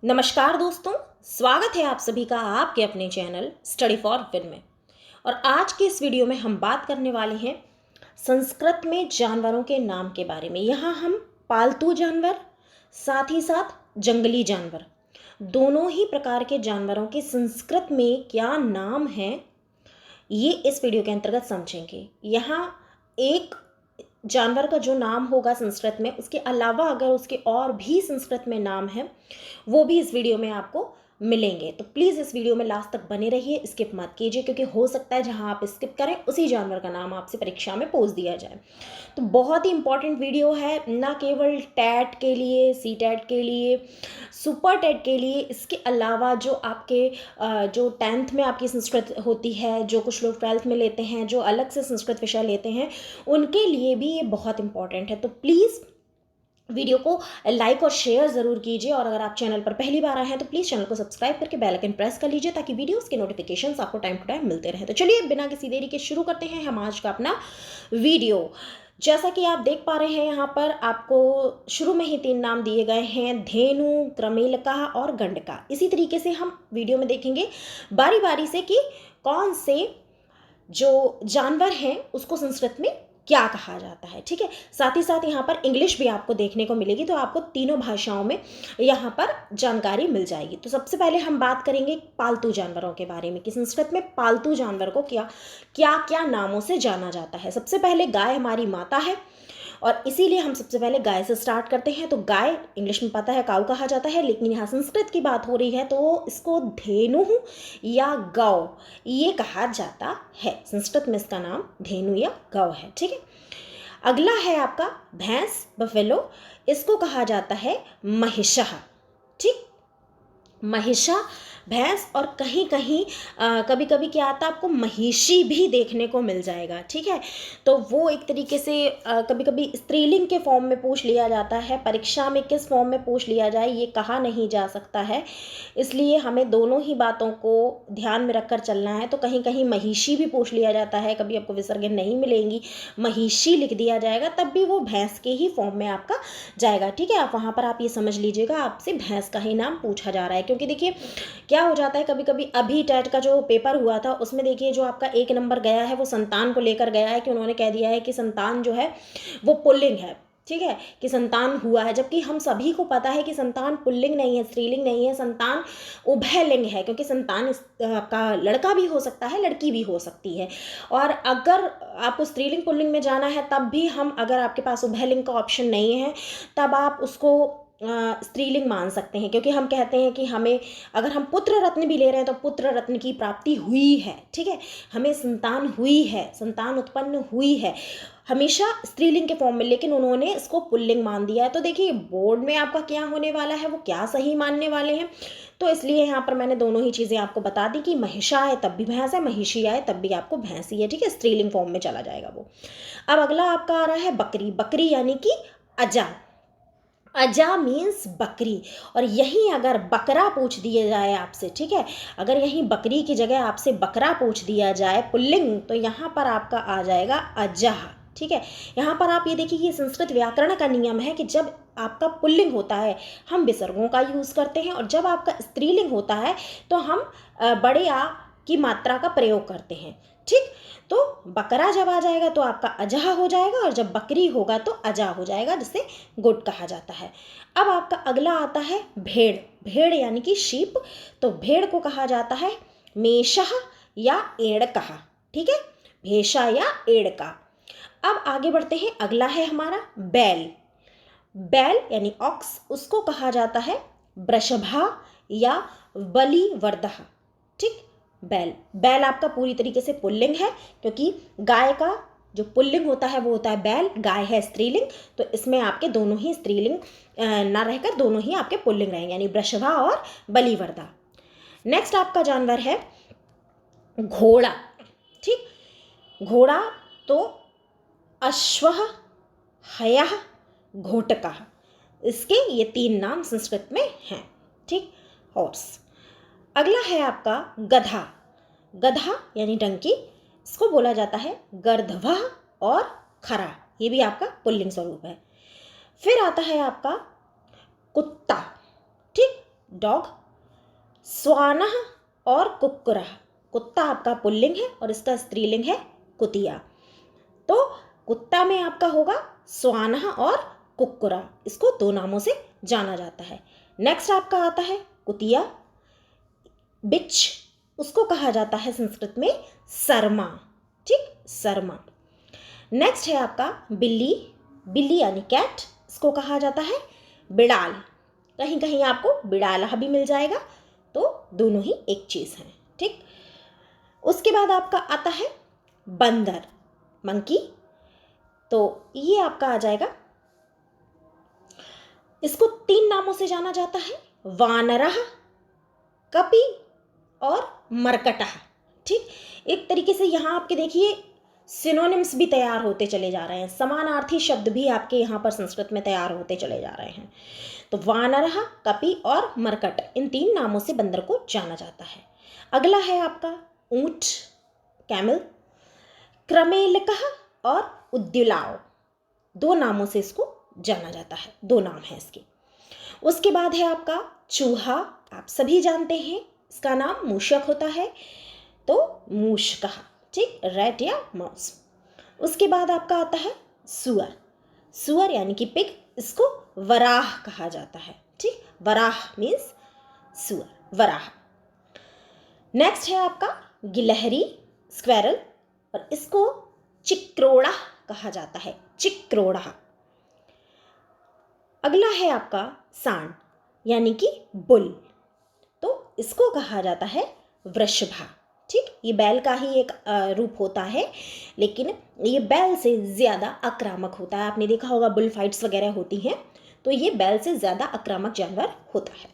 नमस्कार दोस्तों, स्वागत है आप सभी का आपके अपने चैनल स्टडी फॉर विन में। और आज के इस वीडियो में हम बात करने वाले हैं संस्कृत में जानवरों के नाम के बारे में। यहाँ हम पालतू जानवर साथ ही साथ जंगली जानवर दोनों ही प्रकार के जानवरों के संस्कृत में क्या नाम हैं ये इस वीडियो के अंतर्गत समझेंगे। यहाँ एक जानवर का जो नाम होगा संस्कृत में, उसके अलावा अगर उसके और भी संस्कृत में नाम है वो भी इस वीडियो में आपको मिलेंगे। तो प्लीज़ इस वीडियो में लास्ट तक बने रहिए, स्किप मत कीजिए, क्योंकि हो सकता है जहां आप स्किप करें उसी जानवर का नाम आपसे परीक्षा में पूछ दिया जाए। तो बहुत ही इंपॉर्टेंट वीडियो है, ना केवल टैट के लिए, सी टैट के लिए, सुपर टैट के लिए, इसके अलावा जो आपके जो 10th में आपकी संस्कृत होती है, जो कुछ लोग 12th में लेते हैं, जो अलग से संस्कृत विषय लेते हैं, उनके लिए भी ये बहुत इंपॉर्टेंट है। तो प्लीज़ वीडियो को लाइक और शेयर ज़रूर कीजिए, और अगर आप चैनल पर पहली बार आए हैं तो प्लीज़ चैनल को सब्सक्राइब करके बेल आइकन प्रेस कर लीजिए, ताकि वीडियोस के नोटिफिकेशंस आपको टाइम टू टाइम मिलते रहें। तो चलिए बिना किसी देरी के शुरू करते हैं हम आज का अपना वीडियो। जैसा कि आप देख पा रहे हैं, यहाँ पर आपको शुरू में ही 3 नाम दिए गए हैं, धेनु, क्रमेलका और गंडका। इसी तरीके से हम वीडियो में देखेंगे बारी बारी से कि कौन से जो जानवर हैं उसको संस्कृत में क्या कहा जाता है। ठीक है, साथ ही साथ यहाँ पर इंग्लिश भी आपको देखने को मिलेगी, तो आपको तीनों भाषाओं में यहाँ पर जानकारी मिल जाएगी। तो सबसे पहले हम बात करेंगे पालतू जानवरों के बारे में कि संस्कृत में पालतू जानवर को क्या क्या क्या नामों से जाना जाता है। सबसे पहले गाय हमारी माता है, और इसीलिए हम सबसे पहले गाय से स्टार्ट करते हैं। तो गाय इंग्लिश में पता है काऊ कहा जाता है, लेकिन यहाँ संस्कृत की बात हो रही है तो इसको धेनु या गौ ये कहा जाता है। संस्कृत में इसका नाम धेनु या गौ है। ठीक है, अगला है आपका भैंस, बफेलो। इसको कहा जाता है महिषा। ठीक, महिषा भैंस, और कहीं कहीं कभी कभी क्या आता है आपको महिषी भी देखने को मिल जाएगा। ठीक है, तो वो एक तरीके से कभी कभी स्त्रीलिंग के फॉर्म में पूछ लिया जाता है। परीक्षा में किस फॉर्म में पूछ लिया जाए ये कहा नहीं जा सकता है, इसलिए हमें दोनों ही बातों को ध्यान में रखकर चलना है। तो कहीं कहीं महिषी भी पूछ लिया जाता है, कभी आपको विसर्ग नहीं मिलेंगी, महिषी लिख दिया जाएगा, तब भी वो भैंस के ही फॉर्म में आपका जाएगा। ठीक है, आप वहाँ पर आप ये समझ लीजिएगा आपसे भैंस का ही नाम पूछा जा रहा है। क्योंकि देखिए क्या हो जाता है, कभी कभी अभी टैट का जो पेपर हुआ था उसमें देखिए जो आपका 1 नंबर गया है वो संतान को लेकर गया है, कि उन्होंने कह दिया है कि संतान जो है वो पुल्लिंग है। ठीक है, कि संतान हुआ है, जबकि हम सभी को पता है कि संतान पुल्लिंग नहीं है, स्त्रीलिंग नहीं है, संतान उभयलिंग है। क्योंकि संतान का लड़का भी हो सकता है, लड़की भी हो सकती है। और अगर आपको स्त्रीलिंग पुल्लिंग में जाना है तब भी हम, अगर आपके पास उभयलिंग का ऑप्शन नहीं है तब आप उसको स्त्रीलिंग मान सकते हैं। क्योंकि हम कहते हैं कि हमें, अगर हम पुत्र रत्न भी ले रहे हैं तो पुत्र रत्न की प्राप्ति हुई है। ठीक है, हमें संतान हुई है, संतान उत्पन्न हुई है, हमेशा स्त्रीलिंग के फॉर्म में, लेकिन उन्होंने इसको पुल्लिंग मान दिया है। तो देखिए बोर्ड में आपका क्या होने वाला है, वो क्या सही मानने वाले हैं। तो इसलिए यहाँ पर मैंने दोनों ही चीज़ें आपको बता दी कि महिषा है तब भी भैंस है, महिषी आए तब भी आपको भैंस ही है। ठीक है, स्त्रीलिंग फॉर्म में चला जाएगा वो। अब अगला आपका आ रहा है बकरी। बकरी यानी कि अजा। अजा मीन्स बकरी। और यहीं अगर बकरा पूछ दिया जाए आपसे, ठीक है, अगर यहीं बकरी की जगह आपसे बकरा पूछ दिया जाए पुल्लिंग, तो यहाँ पर आपका आ जाएगा अजह। ठीक है, यहाँ पर आप ये देखिए कि संस्कृत व्याकरण का नियम है कि जब आपका पुल्लिंग होता है हम विसर्गों का यूज़ करते हैं, और जब आपका स्त्रीलिंग होता है तो हम बड़े आ की मात्रा का प्रयोग करते हैं। ठीक, तो बकरा जब आ जाएगा तो आपका अजहा हो जाएगा, और जब बकरी होगा तो अजा हो जाएगा, जिसे गुड कहा जाता है। अब आपका अगला आता है भेड़। भेड़ यानी कि शीप। तो भेड़ को कहा जाता है मेषा या एड़का। ठीक है, भेषा या एड़का। अब आगे बढ़ते हैं, अगला है हमारा बैल। बैल यानी ऑक्स, उसको कहा जाता है वृषभा या बलिवर्धा। ठीक, बैल, बैल आपका पूरी तरीके से पुल्लिंग है, क्योंकि गाय का जो पुल्लिंग होता है वो होता है बैल, गाय है स्त्रीलिंग। तो इसमें आपके दोनों ही स्त्रीलिंग ना रहकर दोनों ही आपके पुल्लिंग रहेंगे, यानी वृषभा और बलिवर्धा। नेक्स्ट आपका जानवर है घोड़ा। ठीक, घोड़ा तो अश्वः, हयः, घोटकः, इसके ये 3 नाम संस्कृत में हैं। ठीक, हॉर्स। अगला है आपका गधा। गधा यानी डंकी, इसको बोला जाता है गर्दभः और खरा, ये भी आपका पुल्लिंग स्वरूप है। फिर आता है आपका कुत्ता। ठीक, डॉग, स्वानः और कुक्कुरः, कुत्ता आपका पुल्लिंग है और इसका स्त्रीलिंग है कुतिया। तो कुत्ता में आपका होगा स्वानः और कुक्कुरा, इसको दो नामों से जाना जाता है। नेक्स्ट आपका आता है कुतिया, बिच, उसको कहा जाता है संस्कृत में सरमा, ठीक, सरमा। नेक्स्ट है आपका बिल्ली, बिल्ली यानी कैट, इसको कहा जाता है बिड़ाल, कहीं कहीं आपको बिड़ाला भी मिल जाएगा, तो दोनों ही एक चीज़ हैं, ठीक। उसके बाद आपका आता है बंदर, मंकी, तो ये आपका आ जाएगा, इसको तीन नामों से जाना जाता है, वानरः, कपि और मरकटः, ठीक। एक तरीके से यहाँ आपके देखिए सिनोनिम्स भी तैयार होते चले जा रहे हैं, समानार्थी शब्द भी आपके यहाँ पर संस्कृत में तैयार होते चले जा रहे हैं। तो वानरः, कपि और मरकट, इन तीन नामों से बंदर को जाना जाता है। अगला है आपका ऊंट, कैमल, क्रमेलकः और उद्युलाव, दो नामों से इसको जाना जाता है, दो नाम है इसके। उसके बाद है आपका चूहा, आप सभी जानते हैं इसका नाम मूषक होता है, तो मूषकः, ठीक, रैट या माउस। उसके बाद आपका आता है सुअर, सुअर यानी कि पिग, इसको वराह कहा जाता है, ठीक, वराह मीन्स सुअर, वराह। नेक्स्ट है आपका गिलहरी, स्क्वेरल, और इसको चिक्रोड़ा कहा जाता है, चिक्रोड़ा। अगला है आपका सांड यानी कि बुल, तो इसको कहा जाता है वृषभा, ठीक। ये बैल का ही एक रूप होता है, लेकिन ये बैल से ज़्यादा आक्रामक होता है। आपने देखा होगा बुल फाइट्स वगैरह होती हैं, तो ये बैल से ज़्यादा आक्रामक जानवर होता है।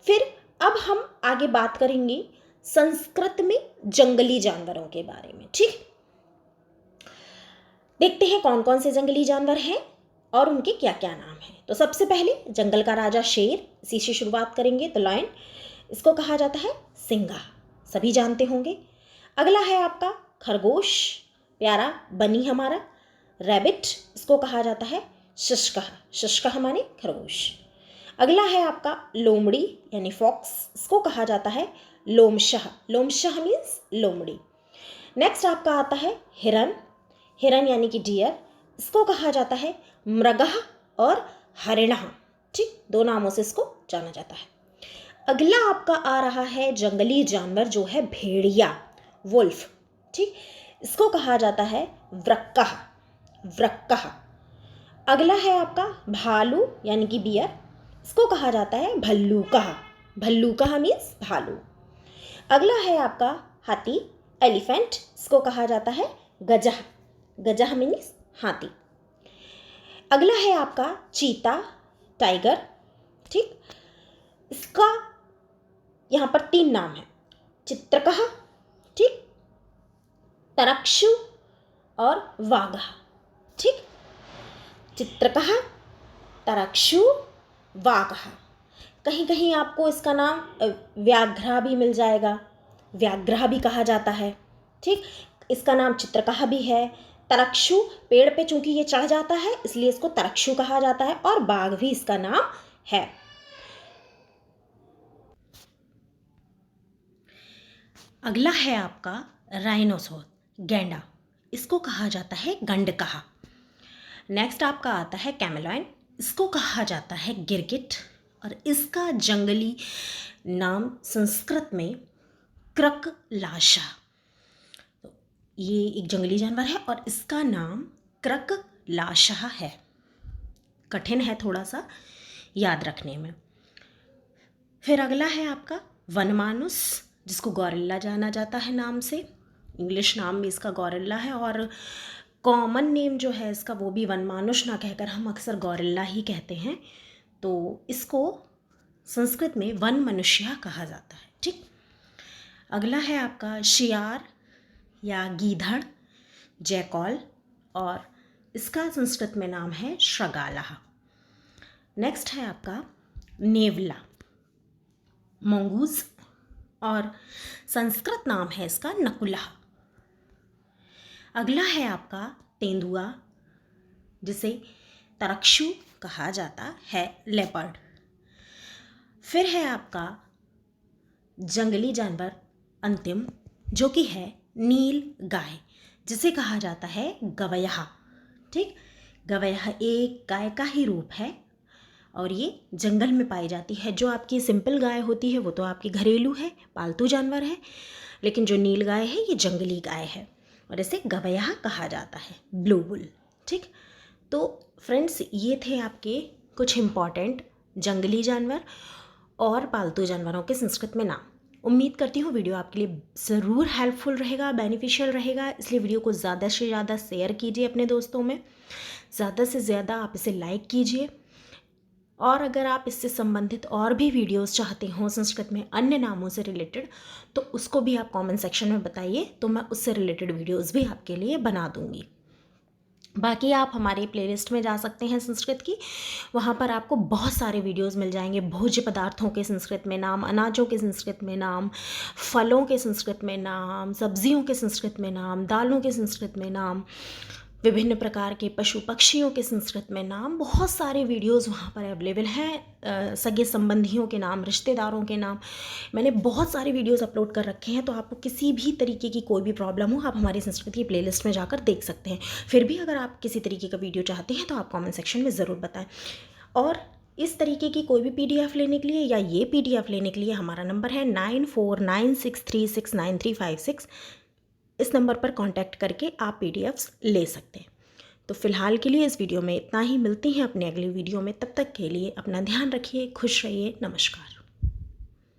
फिर अब हम आगे बात करेंगे संस्कृत में जंगली जानवरों के बारे में, ठीक। देखते हैं कौन कौन से जंगली जानवर हैं और उनके क्या क्या नाम हैं। तो सबसे पहले जंगल का राजा शेर, इसी से शुरुआत करेंगे। तो लायन, इसको कहा जाता है सिंघा, सभी जानते होंगे। अगला है आपका खरगोश, प्यारा बनी हमारा, रैबिट, इसको कहा जाता है शुष्कः, शुष्कः माने खरगोश। अगला है आपका लोमड़ी यानी फॉक्स, इसको कहा जाता है लोमशः, लोमशः मीन्स लोमड़ी। नेक्स्ट आपका आता है हिरन, हिरन यानी कि डियर, इसको कहा जाता है मृगः और हरिणः, ठीक, दो नामों से इसको जाना जाता है। अगला आपका आ रहा है जंगली जानवर जो है भेड़िया, वुल्फ, ठीक, इसको कहा जाता है वृक्कः, वृक्कः। अगला है आपका भालू यानी कि बियर, इसको कहा जाता है भल्लूकः, भल्लूकः मीन्स भालू। अगला है आपका हाथी, एलिफेंट, इसको कहा जाता है गजः, गजः मीन्स हाथी। अगला है आपका चीता, टाइगर, ठीक, इसका यहाँ पर तीन नाम है, चित्रकः, ठीक, तरक्षु और वाघः, ठीक, चित्रकः, तरक्षु, वाघः। कहीं कहीं आपको इसका नाम व्याघ्रा भी मिल जाएगा, व्याघ्रा भी कहा जाता है, ठीक, इसका नाम चित्रकः भी है। तरक्षु, पेड़ पे चूंकि ये चढ़ जाता है इसलिए इसको तरक्षु कहा जाता है, और बाघ भी इसका नाम है। अगला है आपका राइनोसोर, गैंडा, इसको कहा जाता है गंडकः। नेक्स्ट आपका आता है कैमेलॉयन, इसको कहा जाता है गिरगिट, और इसका जंगली नाम संस्कृत में क्रकलाशा, तो ये एक जंगली जानवर है और इसका नाम क्रकलाशा है, कठिन है थोड़ा सा याद रखने में। फिर अगला है आपका वनमानुस, जिसको गौरिल्ला जाना जाता है नाम से, इंग्लिश नाम भी इसका गौरिल्ला है, और कॉमन नेम जो है इसका वो भी वनमानुष ना कहकर हम अक्सर गौरिल्ला ही कहते हैं, तो इसको संस्कृत में वन मनुष्य कहा जाता है, ठीक। अगला है आपका शियार या गीधड़, जैकॉल, और इसका संस्कृत में नाम है श्रगालः। नेक्स्ट है आपका नेवला, मंगूज, और संस्कृत नाम है इसका नकुलः। अगला है आपका तेंदुआ, जिसे तरक्षु कहा जाता है, लेपर्ड। फिर है आपका जंगली जानवर अंतिम, जो कि है नील गाय, जिसे कहा जाता है गवैया। ठीक, गवैया एक गाय का ही रूप है और ये जंगल में पाई जाती है। जो आपकी सिंपल गाय होती है वो तो आपकी घरेलू है, पालतू जानवर है, लेकिन जो नील गाय है ये जंगली गाय है और इसे गवैया कहा जाता है, ब्लू बुल। ठीक, तो फ्रेंड्स ये थे आपके कुछ इम्पॉर्टेंट जंगली जानवर और पालतू जानवरों के संस्कृत में नाम। उम्मीद करती हूँ वीडियो आपके लिए ज़रूर हेल्पफुल रहेगा, बेनिफिशियल रहेगा, इसलिए वीडियो को ज़्यादा से ज़्यादा शेयर कीजिए अपने दोस्तों में, ज़्यादा से ज़्यादा आप इसे लाइक कीजिए। और अगर आप इससे संबंधित और भी वीडियोस चाहते हो संस्कृत में अन्य नामों से रिलेटेड, तो उसको भी आप कमेंट सेक्शन में बताइए, तो मैं उससे रिलेटेड वीडियोस भी आपके लिए बना दूंगी। बाकी आप हमारे प्लेलिस्ट में जा सकते हैं संस्कृत की, वहाँ पर आपको बहुत सारे वीडियोस मिल जाएंगे। भोज्य पदार्थों के संस्कृत में नाम, अनाजों के संस्कृत में नाम, फलों के संस्कृत में नाम, सब्जियों के संस्कृत में नाम, दालों के संस्कृत में नाम, विभिन्न प्रकार के पशु पक्षियों के संस्कृत में नाम, बहुत सारे वीडियोस वहाँ पर अवेलेबल हैं। सगे संबंधियों के नाम, रिश्तेदारों के नाम, मैंने बहुत सारे वीडियोस अपलोड कर रखे हैं, तो आपको किसी भी तरीके की कोई भी प्रॉब्लम हो आप हमारी संस्कृत की प्लेलिस्ट में जाकर देख सकते हैं। फिर भी अगर आप किसी तरीके का वीडियो चाहते हैं तो आप कॉमेंट सेक्शन में ज़रूर बताएँ। और इस तरीके की कोई भी PDF लेने के लिए या ये PDF लेने के लिए हमारा नंबर है 9496369356। इस नंबर पर कांटेक्ट करके आप PDFs ले सकते हैं। तो फिलहाल के लिए इस वीडियो में इतना ही, मिलते हैं अपने अगले वीडियो में। तब तक के लिए अपना ध्यान रखिए, खुश रहिए, नमस्कार।